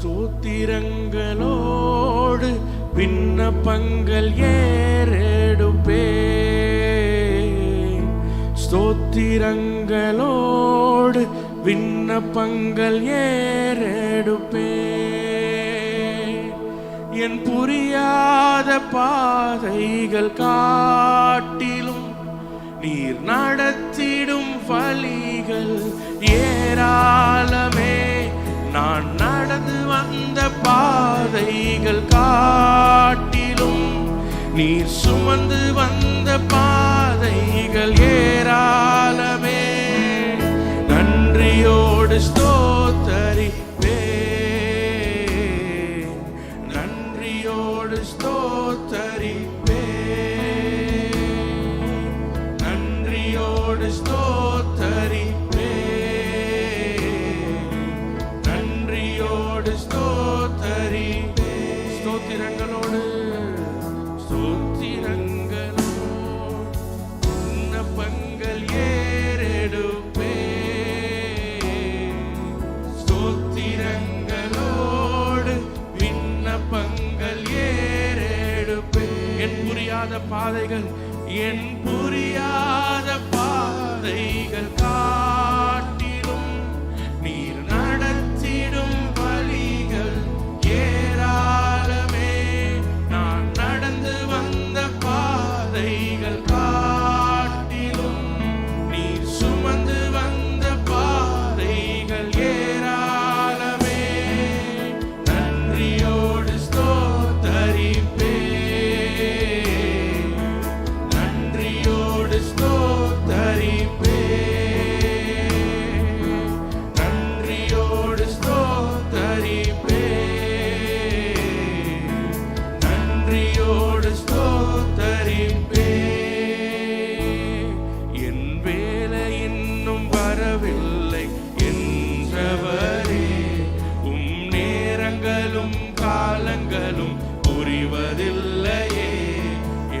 ஸ்தோத்திரங்களோடு விண்ணப்பங்கள் ஏறெடுப்பே. ஸ்தோத்திரங்களோடு விண்ணப்பங்கள் ஏறெடுப்பே. என் புரியாத பாதைகள் காட்டிலும் நீர் நடத்திடும் வழிகள் ஏராளமே. நான் நடந்து வந்த பாதைகள் காட்டிலும் நீர் சுமந்து வந்த பாதைகள் ஏராளமே. நன்றியோடு ஸ்தோத்தரிப்பே. நன்றியோடு ஸ்தோத்தரிப்பே. நன்றியோடு ஸ்தோத்தரிப்பே. நன்றியோடு ஸ்தோத்தரிப்பே. ஸ்தோத்திரங்களோடு விண்ணப்பங்கள் ஏறெடுப்பே. ஸ்தோத்திரங்களோடு விண்ணப்பங்கள் ஏறெடுப்பே. என் புரியாத பாதைகள் என் புரியாத பாதைகள் காட்டிலும் நீர் நடத்திடும் வழிகள் ஏராளமே. நான் நடந்து வந்த பாதைகள் காட்டிலும் நீர் சுமந்து வந்த பாதைகள் ஏராளமே. நன்றியோடு ஸ்தோத்தரிப்பே. நன்றியோடு ஸ்தோத்தரிப்பே. நன்றியோடு ஸ்தோத்தரிப்பே. நன்றியோடு ஸ்தோத்தரிப்பே. என் வேலை இன்னும் வரவில்லை என்றவரே, உம் நேரங்களும் காலங்களும் புரிவதில்லையே.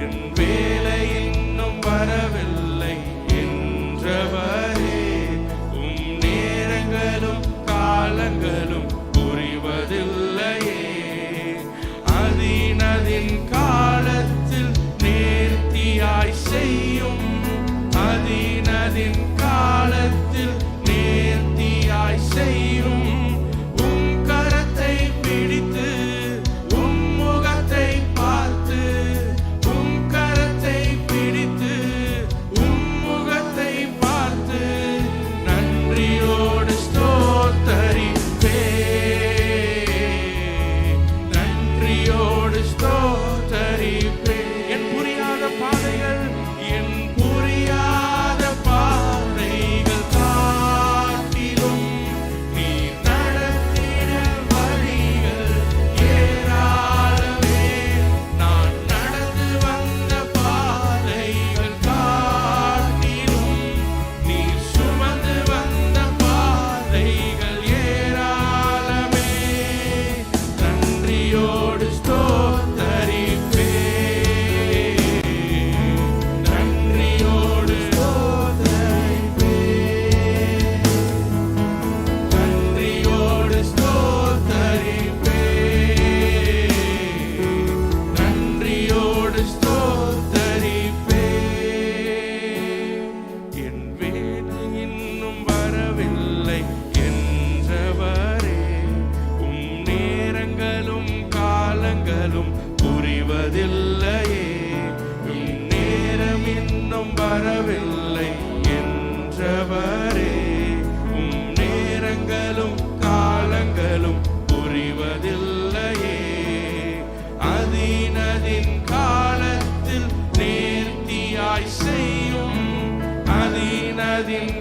என் வேலை இன்னும் வரவில்லை என்றவரே, உம் நேரங்களும் காலங்களும் புரிவதில்லையே. அதினதின் காலத்தில் நேர்த்தியாய் செய்யும். அதினதின் காலத்தில் நேர்த்தியாய் செய்யும். உம் கரத்தை பிடித்து உம் முகத்தை பார்த்து. உம் கரத்தை பிடித்து உம் முகத்தை பார்த்து. நன்றியோடு ஸ்தோத்தரிப்பே. நன்றியோடு ஸ்தோத்தரிப்பே. என் புரியாத பாதைகள் என் புரியாத பாதைகள் காட்டிலும் நீர் நடத்திட வழிகள் ஏராளமே. நான் நடந்து வந்த பாதைகள் காட்டிலும் நீர் சுமந்து வந்த பாதைகள் ஏராளமே. நன்றியோடு ஸ்தோத்தரிப்பே. நன்றியோடு ஸ்தோத்தரிப்பே. நன்றியோடு ஸ்தோத்தரிப்பே. நன்றியோடு ஸ்தோத்தரிப்பே. என் வேலை இன்னும் வரவில்லை என்றவரே, உம் நேரங்களும் காலங்களும் புரிவதில்லையே. உம் நேரம் இன்னும் வரவில்லை என்றவரே, உம் நேரங்களும் காலங்களும் புரிவதில்லையே. அதினதின் காலத்தில் நேர்த்தியாய் செய்யும். அதினதின்